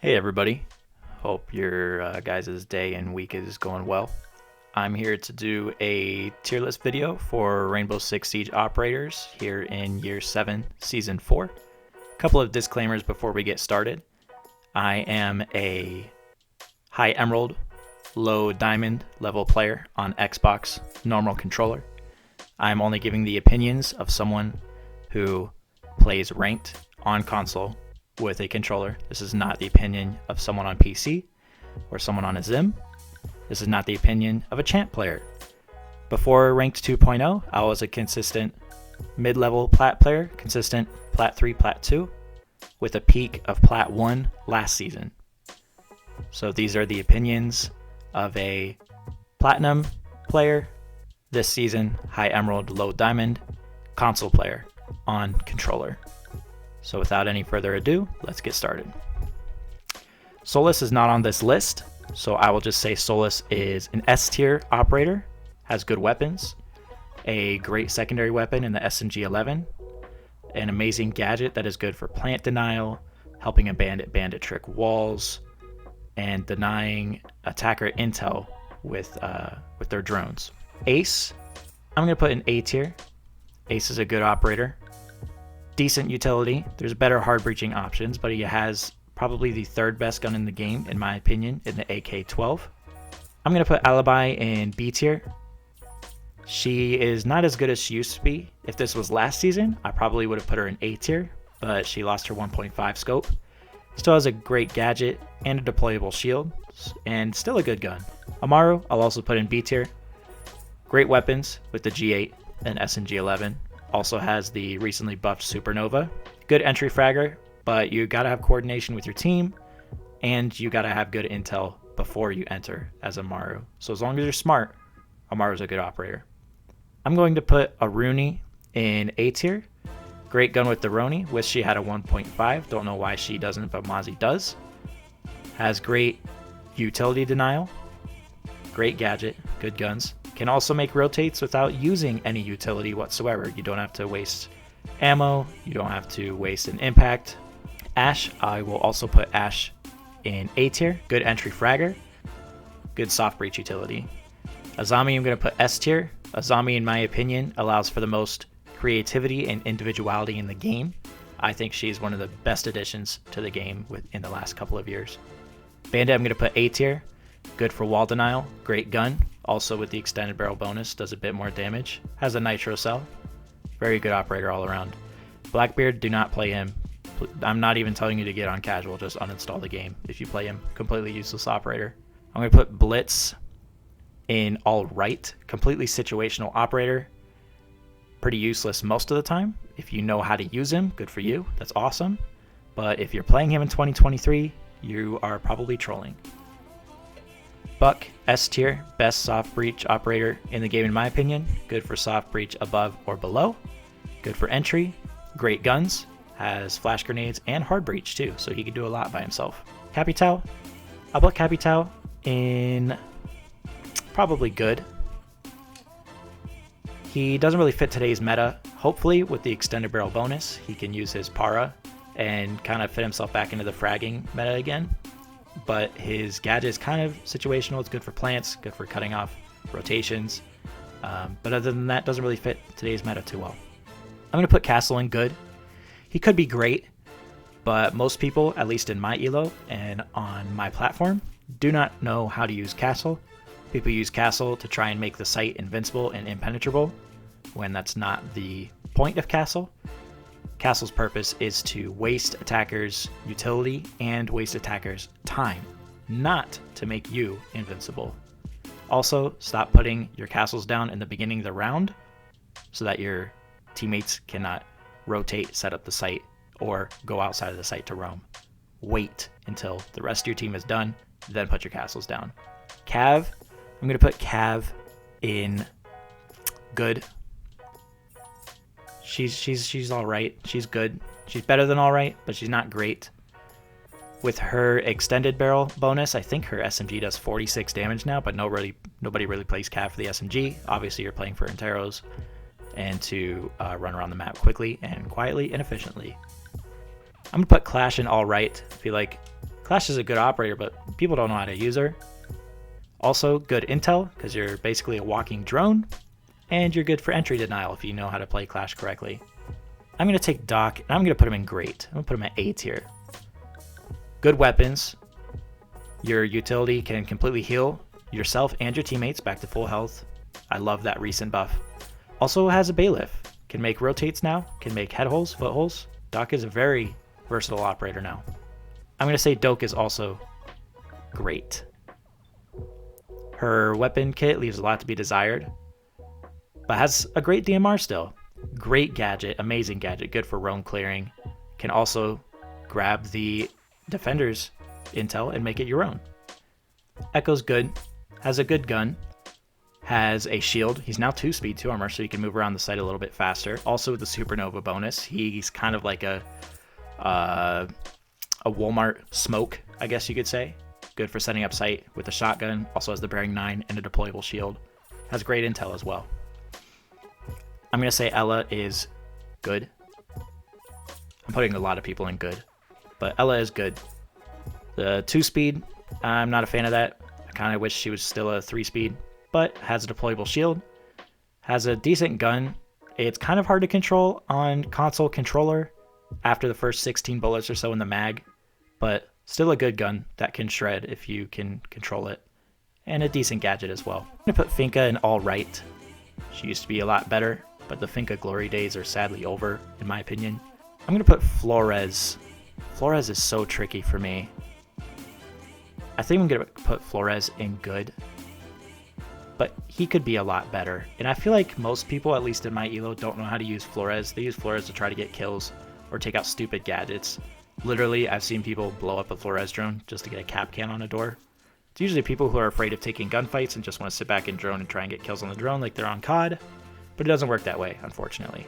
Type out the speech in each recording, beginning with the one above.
Hey everybody, hope your guys' day and week is going well. I'm here to do a tier list video for Rainbow Six Siege operators here in Year 7, Season 4. A couple of disclaimers before we get started. I am a high emerald, low diamond level player on Xbox normal controller. I'm only giving the opinions of someone who plays ranked on console with a controller. This is not the opinion of someone on PC or someone on a Zim. This is not the opinion of a champ player. Before ranked 2.0, I was a consistent mid-level plat player, consistent plat 3, plat 2, with a peak of plat 1 last season. So these are the opinions of a platinum player this season, high emerald, low diamond, console player on controller. So without any further ado, let's get started. Solus is not on this list, so I will just say Solus is an S tier operator, has good weapons, a great secondary weapon in the SMG-11, an amazing gadget that is good for plant denial, helping a bandit trick walls, and denying attacker intel with their drones. Ace, I'm going to put in A tier. Ace is a good operator. Decent utility. There's better hard breaching options, but he has probably the third best gun in the game, in my opinion, in the AK-12. I'm going to put Alibi in B tier. She is not as good as she used to be. If this was last season, I probably would have put her in A tier, but she lost her 1.5 scope. Still has a great gadget and a deployable shield, and still a good gun. Amaru, I'll also put in B tier. Great weapons with the G8 and SMG-11. Also has the recently buffed Supernova. Good entry fragger, but you gotta have coordination with your team, and you gotta have good intel before you enter as Amaru. So as long as you're smart, Amaru's a good operator. I'm going to put Aruni in A tier. Great gun with the Roni. Wish she had a 1.5. Don't know why she doesn't, but Mozzie does. Has great utility denial. Great gadget. Good guns. Can also make rotates without using any utility whatsoever. You don't have to waste ammo. You don't have to waste an impact. Ash, I will also put Ash in A tier. Good entry fragger. Good soft breach utility. Azami, I'm going to put S tier. Azami, in my opinion, allows for the most creativity and individuality in the game. I think she's one of the best additions to the game in the last couple of years. Bandit, I'm going to put A tier. Good for wall denial. Great gun. Also with the extended barrel bonus, does a bit more damage. Has a nitro cell. Very good operator all around. Blackbeard, do not play him. I'm not even telling you to get on casual, just uninstall the game if you play him. Completely useless operator. I'm going to put Blitz in all right. Completely situational operator. Pretty useless most of the time. If you know how to use him, good for you. That's awesome. But if you're playing him in 2023, you are probably trolling. Buck, S tier, best soft breach operator in the game in my opinion. Good for soft breach above or below. Good for entry. Great guns. Has flash grenades and hard breach too, so he can do a lot by himself. Capitao, I'll put Capitao in probably good. He doesn't really fit today's meta. Hopefully with the extended barrel bonus, he can use his para and kind of fit himself back into the fragging meta again. But his gadget is kind of situational. It's good for plants, good for cutting off rotations. But other than that, doesn't really fit today's meta too well. I'm going to put Castle in good. He could be great, but most people, at least in my elo and on my platform, do not know how to use Castle. People use Castle to try and make the site invincible and impenetrable, when that's not the point of Castle. Castle's purpose is to waste attackers' utility and waste attackers' time, not to make you invincible. Also, stop putting your castles down in the beginning of the round so that your teammates cannot rotate, set up the site, or go outside of the site to roam. Wait until the rest of your team is done, then put your castles down. Cav, I'm going to put Cav in good. She's all right. She's good. She's better than all right, but she's not great. With her extended barrel bonus, I think her SMG does 46 damage now, but nobody really plays Cav for the SMG. Obviously, you're playing for Enteros and to run around the map quickly and quietly and efficiently. I'm going to put Clash in all right. I feel like Clash is a good operator, but people don't know how to use her. Also, good intel, because you're basically a walking drone, and you're good for entry denial if you know how to play Clash correctly. I'm going to take Doc, and I'm going to put him in Great. I'm going to put him at A tier. Good weapons. Your utility can completely heal yourself and your teammates back to full health. I love that recent buff. Also has a bailiff. Can make rotates now, can make head holes, foot holes. Doc is a very versatile operator now. I'm going to say Doke is also great. Her weapon kit leaves a lot to be desired, but has a great DMR still. Great gadget, amazing gadget, good for roam clearing. Can also grab the defender's intel and make it your own. Echo's good, has a good gun, has a shield. He's now 2 speed, 2 armor, so he can move around the site a little bit faster. Also with the supernova bonus, he's kind of like a Walmart smoke, I guess you could say. Good for setting up site with a shotgun. Also has the bearing 9 and a deployable shield. Has great intel as well. I'm gonna say Ella is good. I'm putting a lot of people in good, but Ella is good. The 2 speed, I'm not a fan of that. I kind of wish she was still a 3 speed, but has a deployable shield, has a decent gun. It's kind of hard to control on console controller after the first 16 bullets or so in the mag, but still a good gun that can shred if you can control it, and a decent gadget as well. I'm gonna put Finka in all right. She used to be a lot better, but the Finka glory days are sadly over, in my opinion. I'm gonna put Flores. Flores is so tricky for me. I think I'm gonna put Flores in good, but he could be a lot better. And I feel like most people, at least in my elo, don't know how to use Flores. They use Flores to try to get kills or take out stupid gadgets. Literally, I've seen people blow up a Flores drone just to get a cap can on a door. It's usually people who are afraid of taking gunfights and just want to sit back in drone and try and get kills on the drone like they're on COD, but it doesn't work that way, unfortunately.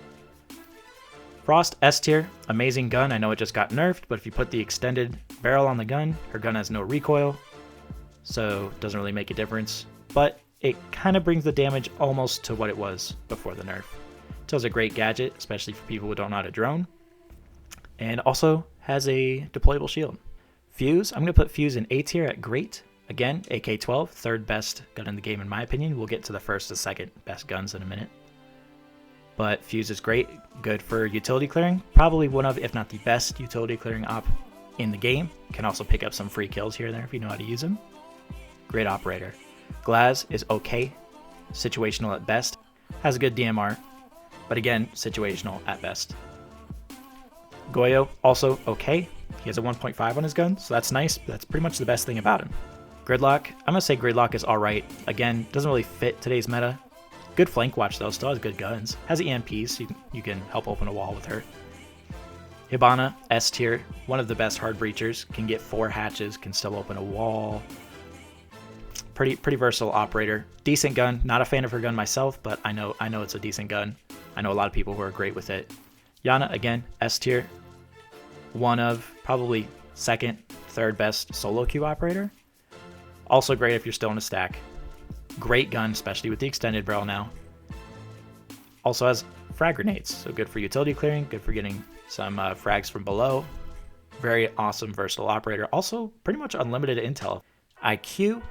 Frost, S tier, amazing gun. I know it just got nerfed, but if you put the extended barrel on the gun, her gun has no recoil, so it doesn't really make a difference, but it kind of brings the damage almost to what it was before the nerf. Still a great gadget, especially for people who don't know how to drone, and also has a deployable shield. Fuse, I'm going to put Fuse in A tier at great. Again, AK-12, third best gun in the game in my opinion. We'll get to the first and second best guns in a minute. But Fuse is great, good for utility clearing. Probably one of, if not the best utility clearing op in the game. Can also pick up some free kills here and there if you know how to use them. Great operator. Glaz is okay, situational at best. Has a good DMR, but again, situational at best. Goyo, also okay. He has a 1.5 on his gun, so that's nice. That's pretty much the best thing about him. Gridlock, I'm going to say Gridlock is alright. Again, doesn't really fit today's meta. Good flank watch though, still has good guns. Has EMPs, so you can help open a wall with her. Hibana, S tier, one of the best hard breachers. Can get 4 hatches, can still open a wall. Pretty versatile operator. Decent gun, not a fan of her gun myself, but I know it's a decent gun. I know a lot of people who are great with it. Yana, again, S tier. One of probably second, third best solo queue operator. Also great if you're still in a stack. Great gun, especially with the extended barrel now. Also has frag grenades, so good for utility clearing, good for getting some frags from below. Very awesome, versatile operator. Also, pretty much unlimited intel. IQ, I'm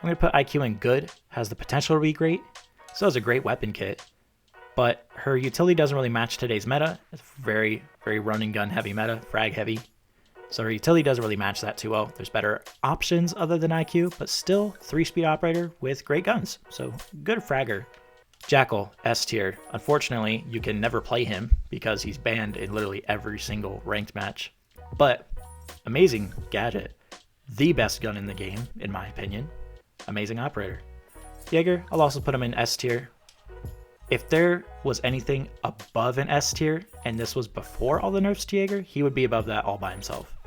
going to put IQ in good. Has the potential to be great. Still has a great weapon kit, but her utility doesn't really match today's meta. It's very, very run and gun heavy meta, frag heavy. So her utility doesn't really match that too well. There's better options other than IQ, but still 3-speed operator with great guns. So good fragger. Jackal, S tier. Unfortunately, you can never play him because he's banned in literally every single ranked match. But amazing gadget. The best gun in the game, in my opinion. Amazing operator. Jaeger, I'll also put him in S tier. If there was anything above an S tier, and this was before all the nerfs to Jaeger, he would be above that all by himself.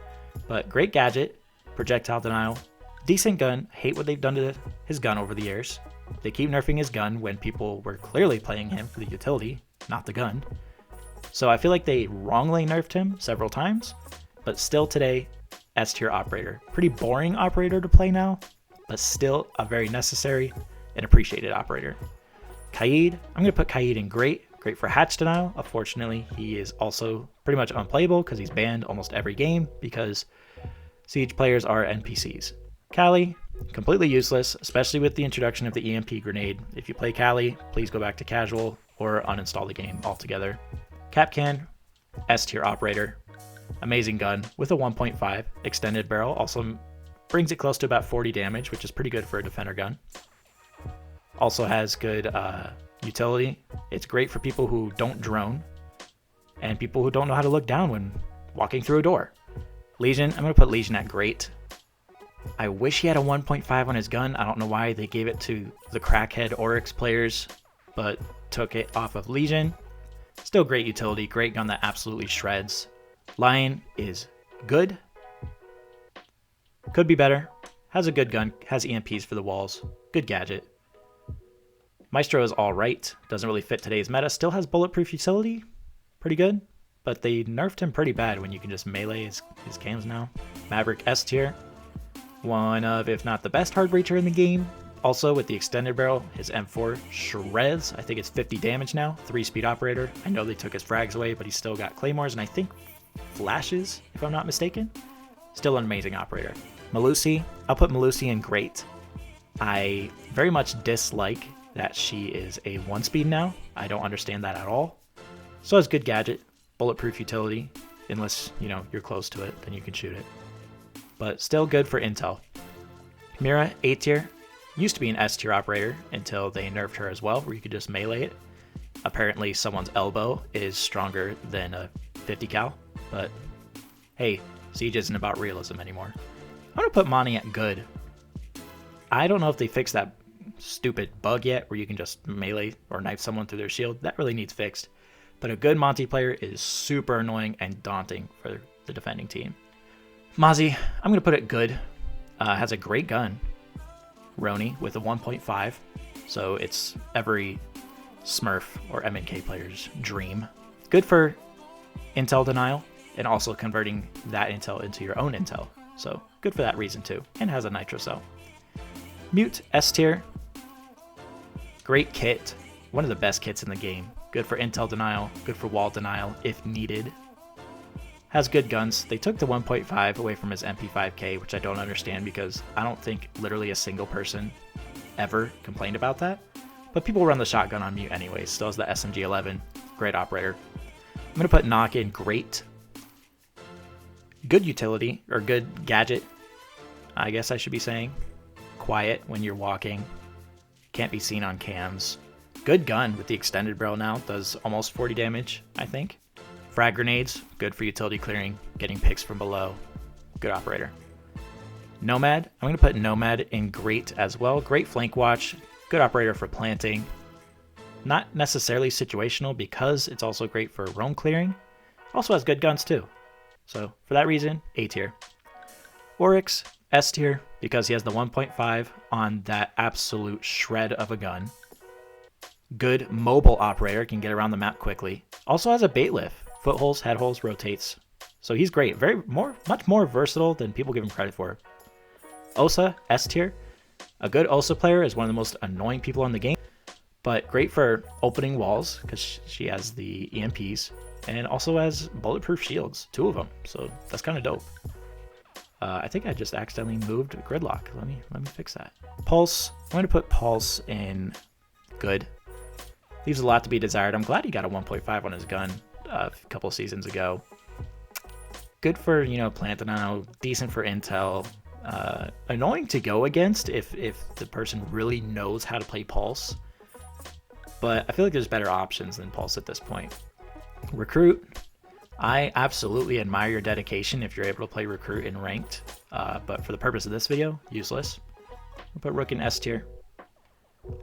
But great gadget, projectile denial, decent gun. Hate what they've done to his gun over the years. They keep nerfing his gun when people were clearly playing him for the utility, not the gun. So I feel like they wrongly nerfed him several times, but still today, S tier operator. Pretty boring operator to play now, but still a very necessary and appreciated operator. Kaid, I'm going to put Kaid in great. Great for hatch denial. Unfortunately, he is also pretty much unplayable because he's banned almost every game because Siege players are NPCs. Kali, completely useless, especially with the introduction of the EMP grenade. If you play Kali, please go back to casual or uninstall the game altogether. Kapkan, S tier operator. Amazing gun with a 1.5 extended barrel. Also brings it close to about 40 damage, which is pretty good for a defender gun. Also has good utility. It's great for people who don't drone and people who don't know how to look down when walking through a door. Legion, I'm going to put Legion at great. I wish he had a 1.5 on his gun. I don't know why they gave it to the crackhead Oryx players, but took it off of Legion. Still great utility, great gun that absolutely shreds. Lion is good. Could be better. Has a good gun, has EMPs for the walls. Good gadget. Maestro is alright. Doesn't really fit today's meta. Still has bulletproof utility. Pretty good. But they nerfed him pretty bad when you can just melee his cams now. Maverick S tier. One of, if not the best hard breacher in the game. Also with the extended barrel, his M4 shreds. I think it's 50 damage now. 3-speed operator. I know they took his frags away, but he's still got claymores and I think flashes, if I'm not mistaken. Still an amazing operator. Melusi, I'll put Melusi in great. I very much dislike that she is a 1-speed now. I don't understand that at all. So has good gadget, bulletproof utility, unless, you know, you're close to it, then you can shoot it. But still good for intel. Mira, A tier. Used to be an S tier operator until they nerfed her as well, where you could just melee it. Apparently someone's elbow is stronger than a 50 cal, but hey, Siege isn't about realism anymore. I'm going to put Monty at good. I don't know if they fixed that stupid bug yet where you can just melee or knife someone through their shield. That really needs fixed. But a good Monty player is super annoying and daunting for the defending team. Mozzie, I'm going to put it good. Has a great gun. Roni with a 1.5. So it's every Smurf or MNK player's dream. Good for intel denial and also converting that intel into your own intel. So good for that reason too. And has a nitro cell. Mute S tier. Great kit. One of the best kits in the game. Good for intel denial. Good for wall denial if needed. Has good guns. They took the 1.5 away from his MP5K, which I don't understand because I don't think literally a single person ever complained about that. But people run the shotgun on mute anyways. Still has the SMG-11. Great operator. I'm going to put Knock in great. Good utility, or good gadget, I guess I should be saying. Quiet when you're walking. Can't be seen on cams. Good gun with the extended barrel now. Does almost 40 damage, I think. Frag grenades, good for utility clearing, getting picks from below. Good operator. Nomad, I'm going to put Nomad in great as well. Great flank watch, good operator for planting. Not necessarily situational because it's also great for roam clearing. Also has good guns too. So for that reason, A tier. Oryx, S tier, because he has the 1.5 on that absolute shred of a gun. Good mobile operator, can get around the map quickly. Also has a bait lift. Footholes, head holes, rotates. So he's great. Much more versatile than people give him credit for. Osa, S tier. A good Osa player is one of the most annoying people in the game, but great for opening walls because she has the EMPs and also has bulletproof shields, 2 of them. So that's kind of dope. I think I just accidentally moved Gridlock. Let me fix that. Pulse. I'm going to put Pulse in good. Leaves a lot to be desired. I'm glad he got a 1.5 on his gun a couple seasons ago. Good for, you know, plant denial, decent for intel. Annoying to go against if the person really knows how to play Pulse. But I feel like there's better options than Pulse at this point. Recruit. I absolutely admire your dedication if you're able to play Recruit in ranked. But for the purpose of this video, useless. I'll put Rook in S tier.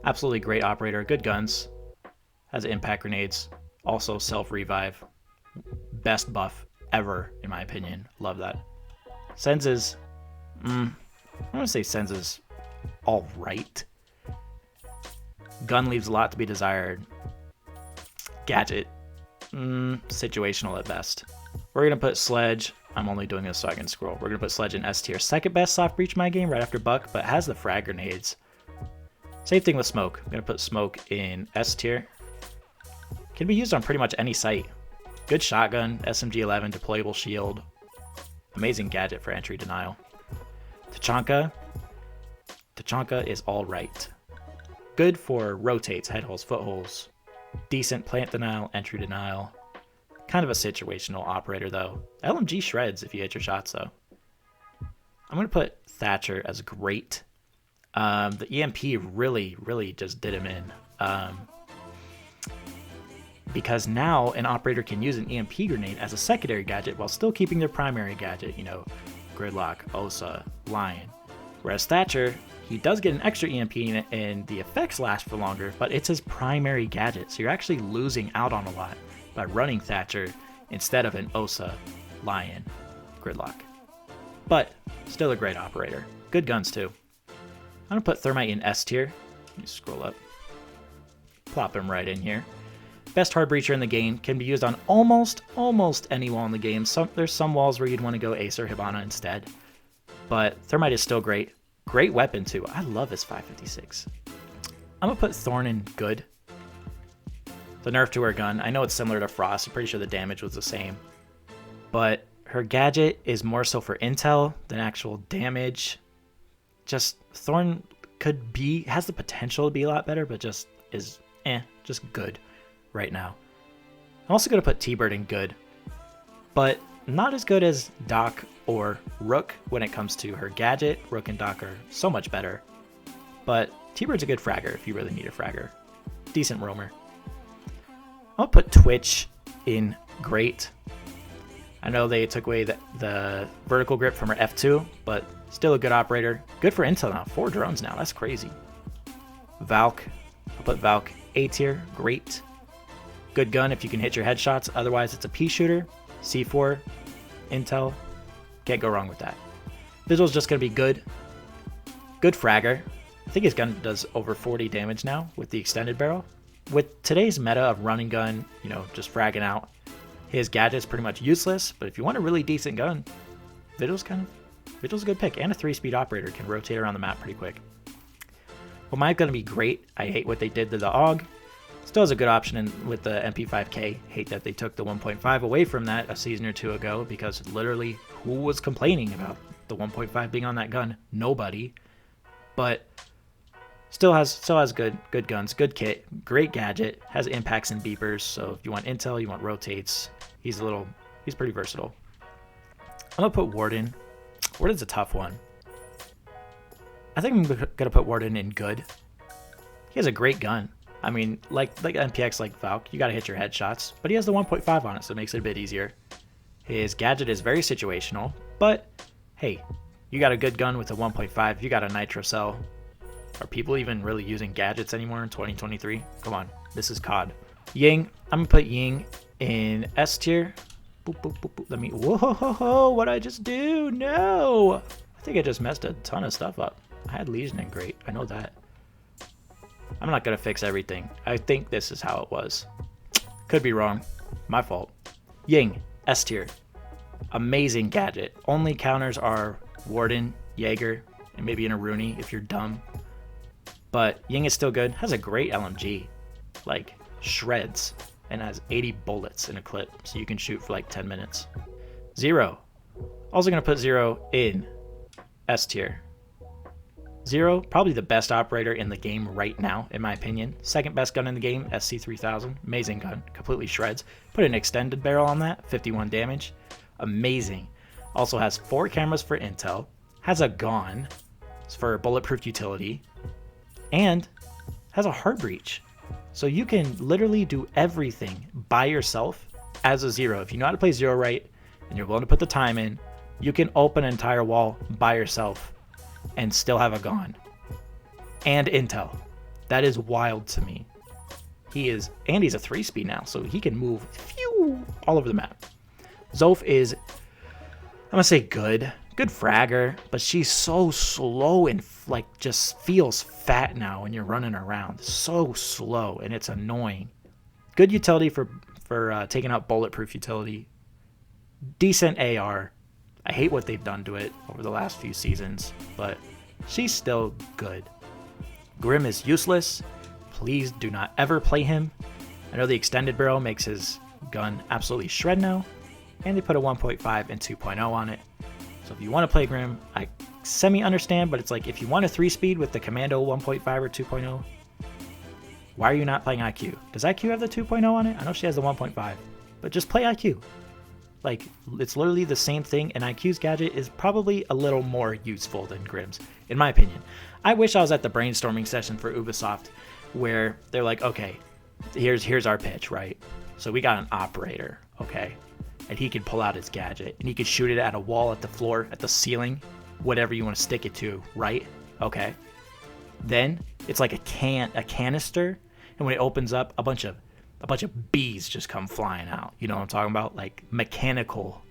Absolutely great operator, good guns. Has impact grenades. Also self-revive. Best buff ever, in my opinion. Love that. Senz is... I'm going to say Senz is alright. Gun leaves a lot to be desired. Gadget. Situational at best. We're going to put Sledge. I'm only doing this so I can scroll. We're going to put Sledge in S tier. Second best soft breach in my game right after Buck, but has the frag grenades. Same thing with Smoke. I'm going to put Smoke in S tier. Can be used on pretty much any site. Good shotgun, SMG-11, deployable shield. Amazing gadget for entry denial. Tachanka is alright. Good for rotates, head holes, foot holes. Decent plant denial, entry denial. Kind of a situational operator though. LMG shreds if you hit your shots though. I'm going to put Thatcher as great. The EMP really just did him in. Because now an operator can use an EMP grenade as a secondary gadget while still keeping their primary gadget, you know, Gridlock, Osa, Lion. Whereas Thatcher, he does get an extra EMP and the effects last for longer, but it's his primary gadget, so you're actually losing out on a lot by running Thatcher instead of an Osa, Lion, Gridlock. But still a great operator. Good guns too. I'm going to put Thermite in S tier. Let me scroll up. Plop him right in here. Best hard breacher in the game, can be used on almost any wall in the game. There's some walls where you'd want to go Ace or Hibana instead, but Thermite is still great. Great weapon too. I love his 556. I'm gonna put Thorn in good. The nerf to her gun. I know it's similar to Frost. I'm pretty sure the damage was the same, but her gadget is more so for intel than actual damage. Just Thorn has the potential to be a lot better, but just is just good right now. I'm also going to put T-Bird in good, but not as good as Doc or Rook when it comes to her gadget. Rook and Doc are so much better, but T-Bird's a good fragger if you really need a fragger. Decent roamer. I'll put Twitch in great. I know they took away the vertical grip from her F2, but still a good operator. Good for intel now. 4 drones now. That's crazy. Valk. I'll put Valk A tier. Great. Good gun if you can hit your headshots. Otherwise, it's a pea shooter. C4. Intel. Can't go wrong with that. Visual's just going to be good. Good fragger. I think his gun does over 40 damage now with the extended barrel. With today's meta of running gun, you know, just fragging out, his gadget's pretty much useless, but if you want a really decent gun, Vigil's a good pick, and a 3-speed operator can rotate around the map pretty quick. Well, mine's going to be great. I hate what they did to the AUG. Still has a good option with the MP5K. Hate that they took the 1.5 away from that a season or two ago, because literally who was complaining about the 1.5 being on that gun? Nobody. But still has good guns, good kit, great gadget, has impacts and beepers, so if you want intel, you want rotates, he's pretty versatile. I'm gonna put Warden. Warden's a tough one. I think I'm gonna put Warden in good. He has a great gun. I mean, like MPX, like Valk, you gotta hit your headshots, but he has the 1.5 on it, so it makes it a bit easier. His gadget is very situational, but hey, you got a good gun with a 1.5, you got a nitro cell. Are people even really using gadgets anymore in 2023? Come on, this is COD. Ying, I'm gonna put Ying in S tier. Boop, boop, boop, boop. Let me, whoa, what'd I just do? No! I think I just messed a ton of stuff up. I had Legion in great, I know that. I'm not gonna fix everything. I think this is how it was. Could be wrong, my fault. Ying, S tier. Amazing gadget. Only counters are Warden, Jaeger, and maybe an Aruni if you're dumb. But Ying is still good. Has a great LMG. Like, shreds. And has 80 bullets in a clip. So you can shoot for like 10 minutes. Zero. Also going to put Zero in S tier. Zero, probably the best operator in the game right now, in my opinion. Second best gun in the game, SC3000. Amazing gun. Completely shreds. Put an extended barrel on that. 51 damage. Amazing. Also has 4 cameras for intel. Has a gun for bulletproof utility. And has a heart breach. So you can literally do everything by yourself as a Zero. If you know how to play Zero right and you're willing to put the time in, you can open an entire wall by yourself and still have a gun. And intel. That is wild to me. He's a 3-speed now, so he can move all over the map. Zoph is, I'm gonna say good fragger, but she's so slow and like just feels fat now when you're running around. So slow, and it's annoying. Good utility for taking out bulletproof utility. Decent AR. I hate what they've done to it over the last few seasons, but she's still good. Grim is useless. Please do not ever play him. I know the extended barrel makes his gun absolutely shred now, and they put a 1.5 and 2.0 on it. So if you want to play Grim, I semi-understand, but it's like if you want a 3-speed with the Commando 1.5 or 2.0, why are you not playing IQ? Does IQ have the 2.0 on it? I know she has the 1.5, but just play IQ. Like, it's literally the same thing, and IQ's gadget is probably a little more useful than Grim's, in my opinion. I wish I was at the brainstorming session for Ubisoft, where they're like, okay, here's our pitch, right? So we got an operator, okay? And he could pull out his gadget, and he could shoot it at a wall, at the floor, at the ceiling, whatever you want to stick it to, right? Okay. Then it's like a canister, and when it opens up, a bunch of bees just come flying out. You know what I'm talking about? Like mechanical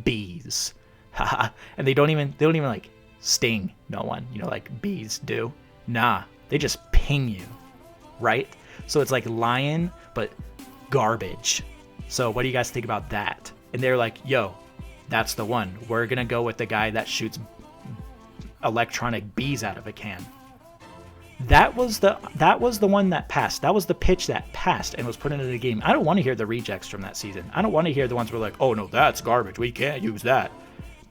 bees. And they don't even like sting no one, you know, like bees do. Nah, they just ping you, right? So it's like lion, but garbage. So what do you guys think about that? And they're like, yo, that's the one. We're gonna go with the guy that shoots electronic bees out of a can. That was the one that passed. That was the pitch that passed and was put into the game. I don't want to hear the rejects from that season. I don't want to hear the ones who are like, oh no, that's garbage. We can't use that.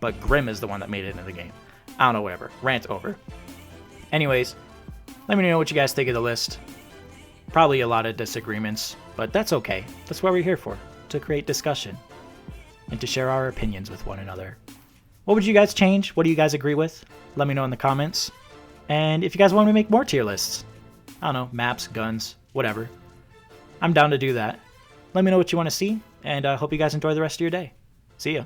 But Grim is the one that made it into the game. I don't know, whatever. Rant over. Anyways, let me know what you guys think of the list. Probably a lot of disagreements, but that's okay. That's what we're here for, to create discussion and to share our opinions with one another. What would you guys change? What do you guys agree with? Let me know in the comments. And if you guys want me to make more tier lists, I don't know, maps, guns, whatever, I'm down to do that. Let me know what you want to see, and I hope you guys enjoy the rest of your day. See ya.